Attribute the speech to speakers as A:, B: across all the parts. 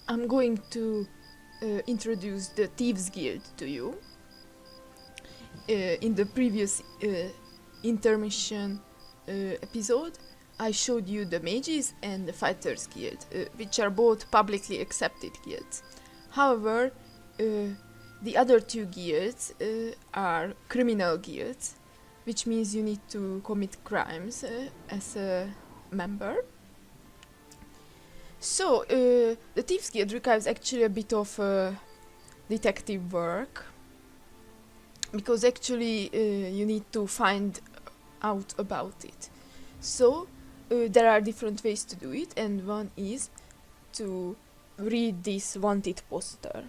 A: I'm going to introduce the Thieves Guild to you. In the previous intermission episode, I showed you the Mages and the Fighters Guild, which are both publicly accepted guilds. However, the other two guilds are criminal guilds, which means you need to commit crimes as a member. So, the Thieves Guild requires actually a bit of detective work, because actually you need to find out about it. So, there are different ways to do it, and one is to read this wanted poster.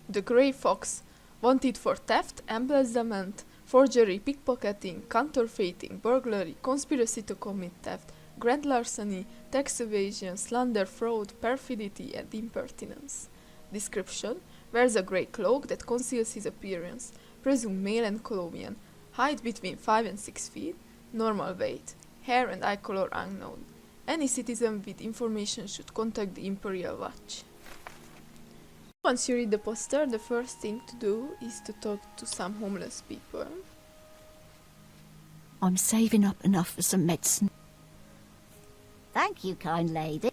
A: The Grey Fox, wanted for theft, embezzlement, forgery, pickpocketing, counterfeiting, burglary, conspiracy to commit theft, grand larceny, tax evasion, slander, fraud, perfidy, and impertinence. Description: wears a grey cloak that conceals his appearance, presumed male and Colombian, height between 5 and 6 feet, normal weight, hair and eye color unknown. Any citizen with information should contact the Imperial Watch. Once you read the poster, the first thing to do is to talk to some homeless people.
B: I'm saving up enough for some medicine.
C: Thank you, kind lady.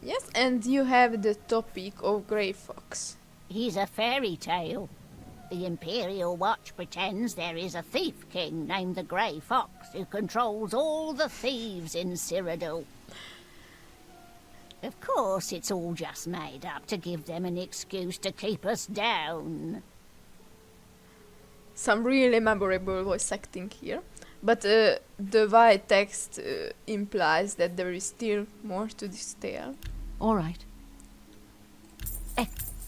A: Yes, and you have the topic of Grey Fox.
C: He's a fairy tale. The Imperial Watch pretends there is a thief king named the Grey Fox who controls all the thieves in Cyrodiil. Of course, it's all just made up to give them an excuse to keep us down.
A: Some really memorable voice acting here, but the white text implies that there is still more to this tale.
B: All right.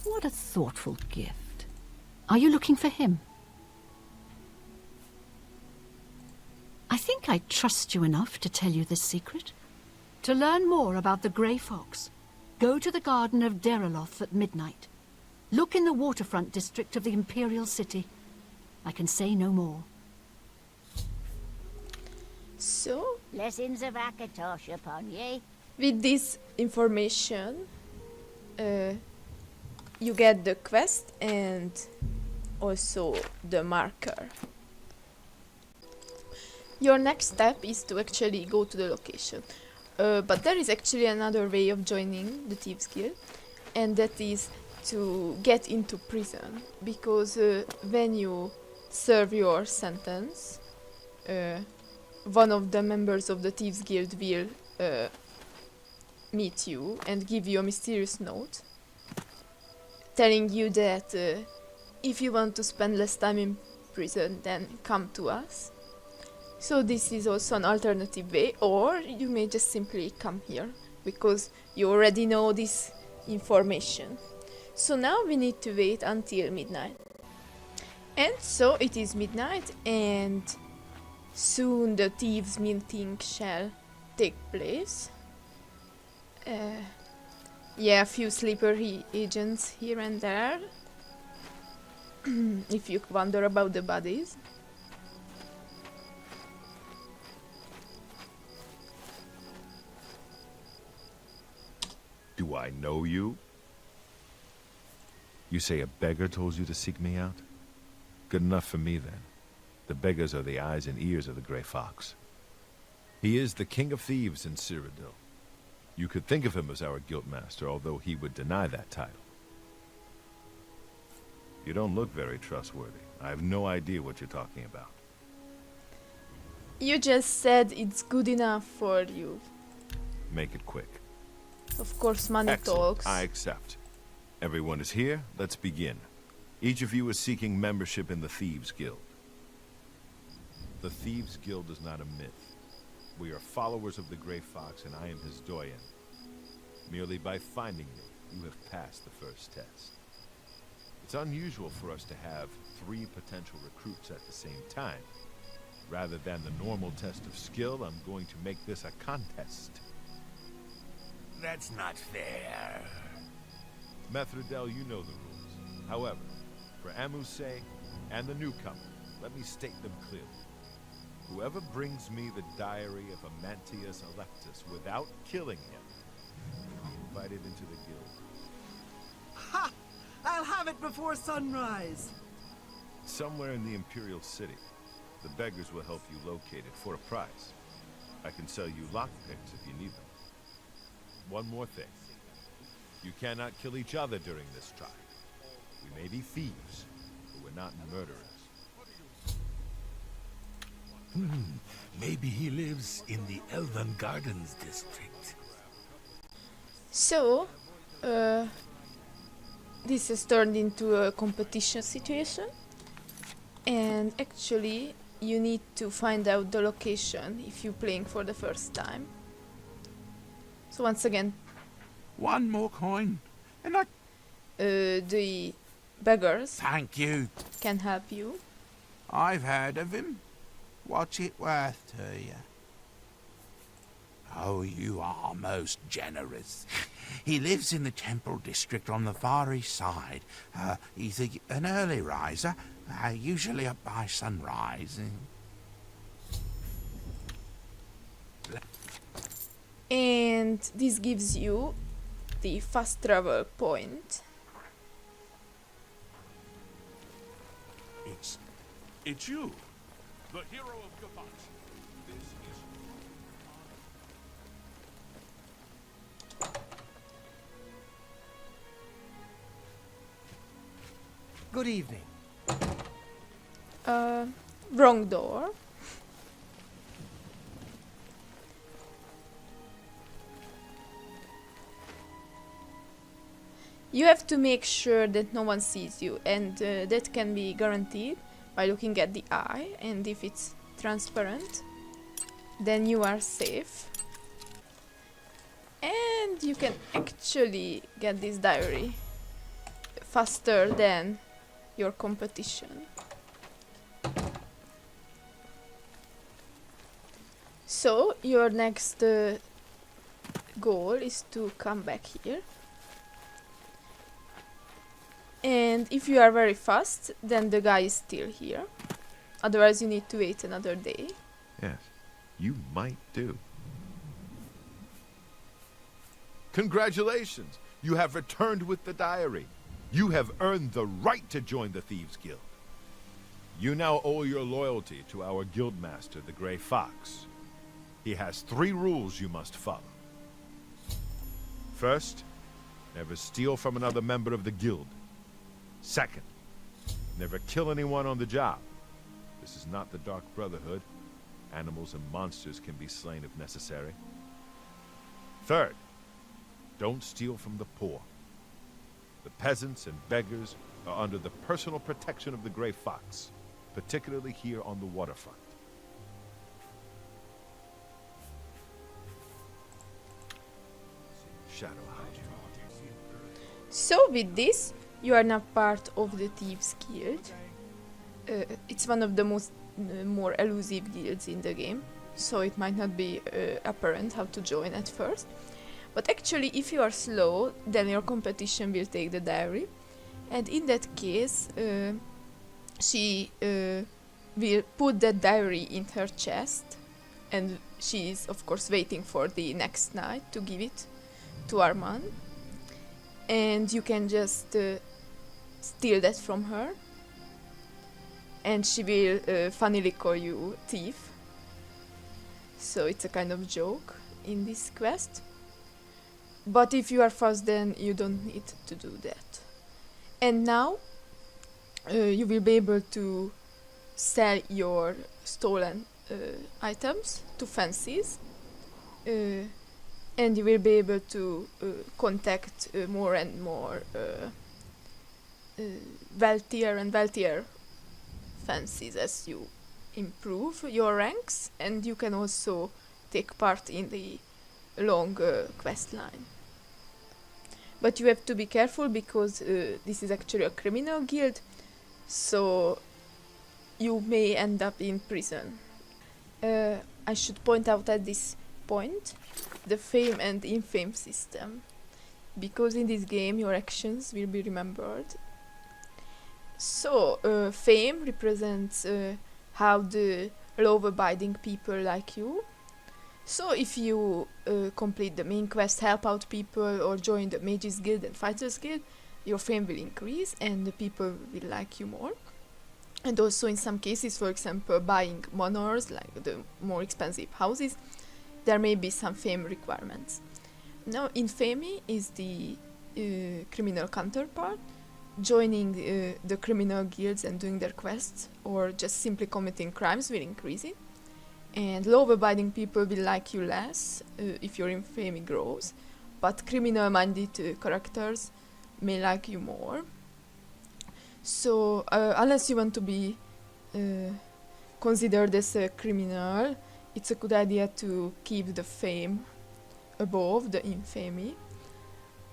B: What a thoughtful gift. Are you looking for him? I think I trust you enough to tell you this secret. To learn more about the Grey Fox, go to the Garden of Deraloth at midnight. Look in the waterfront district of the Imperial City. I can say no more.
A: So,
C: Blessings of Akatosh upon ye.
A: with this information, you get the quest and also the marker. Your next step is to actually go to the location. But there is actually another way of joining the Thieves Guild, and that is to get into prison, because when you serve your sentence, one of the members of the Thieves Guild will meet you and give you a mysterious note telling you that if you want to spend less time in prison, then come to us. So this is also an alternative way, or you may just simply come here, because you already know this information. So now we need to wait until midnight. And so it is midnight, and soon the thieves' meeting shall take place. Yeah, a few sleeper agents here and there, if you wonder about the bodies.
D: Do I know you? You say a beggar told you to seek me out? Good enough for me, then. The beggars are the eyes and ears of the Grey Fox. He is the king of thieves in Cyrodiil. You could think of him as our guildmaster, although he would deny that title. You don't look very trustworthy. I have no idea what you're talking about.
A: You just said it's good enough for you.
D: Make it quick.
A: Of course, money
D: Excellent.
A: talks.
D: I accept. Everyone is here. Let's begin. Each of you is seeking membership in the Thieves Guild. The Thieves Guild is not a myth. We are followers of the Grey Fox, and I am his doyen. Merely by finding me, you have passed the first test. It's unusual for us to have 3 potential recruits at the same time. Rather than the normal test of skill, I'm going to make this a contest.
E: That's not fair.
D: Methridel, you know the rules. However, for Amu's sake and the newcomer, let me state them clearly. Whoever brings me the diary of Amantius Electus without killing him will be invited into the guild
F: have it before sunrise.
D: Somewhere in the Imperial City. The beggars will help you locate it for a price. I can sell you lockpicks if you need them. One more thing. You cannot kill each other during this trial. We may be thieves, but we're not murderers.
E: Maybe he lives in the Elven Gardens district.
A: So, this has turned into a competition situation, and actually you need to find out the location if you're playing for the first time. So once again,
E: One more coin, and I
A: the beggars
E: thank you.
A: can help you.
E: I've heard of him. What's it worth to you? Oh, you are most generous. He lives in the Temple District on the far east side. He's an early riser, usually up by sunrise.
A: And this gives you the fast travel point.
E: It's you, the hero of Gavat. This is...
F: Good evening.
A: Wrong door. You have to make sure that no one sees you, and that can be guaranteed by looking at the eye, and if it's transparent, then you are safe. And you can actually get this diary faster than your competition. So, your next goal is to come back here. And if you are very fast, then the guy is still here. Otherwise, you need to wait another day.
D: Yes, you might do. Congratulations! You have returned with the diary. You have earned the right to join the Thieves Guild. You now owe your loyalty to our guildmaster, the Grey Fox. He has 3 rules you must follow. First, never steal from another member of the guild. Second, never kill anyone on the job. This is not the Dark Brotherhood. Animals and monsters can be slain if necessary. Third, don't steal from the poor. The peasants and beggars are under the personal protection of the Grey Fox, particularly here on the waterfront. Shadow hygiene.
A: So with this, you are now part of the Thieves Guild. It's one of the most more elusive guilds in the game, so it might not be apparent how to join at first. But actually, if you are slow, then your competition will take the diary, and in that case, she will put that diary in her chest, and she is of course waiting for the next night to give it to Armand, and you can just steal that from her, and she will funnily call you thief. So it's a kind of joke in this quest. But if you are fast, then you don't need to do that. And now you will be able to sell your stolen items to fancies, and you will be able to contact more and more wealthier and wealthier fancies as you improve your ranks, and you can also take part in the long quest line. But you have to be careful because this is actually a criminal guild, so you may end up in prison. I should point out at this point the fame and infame system, because in this game your actions will be remembered. So fame represents how the law-abiding people like you. So if you complete the main quest, help out people, or join the Mages Guild and Fighters Guild, your fame will increase and the people will like you more. And also in some cases, for example, buying manors, like the more expensive houses, there may be some fame requirements. Now, infamy is the criminal counterpart. Joining the criminal guilds and doing their quests, or just simply committing crimes, will increase it. And law-abiding people will like you less if your infamy grows, but criminal-minded characters may like you more. So, unless you want to be considered as a criminal, it's a good idea to keep the fame above the infamy.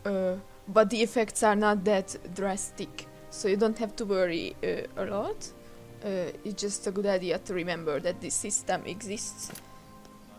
A: But the effects are not that drastic, so you don't have to worry a lot. It's just a good idea to remember that this system exists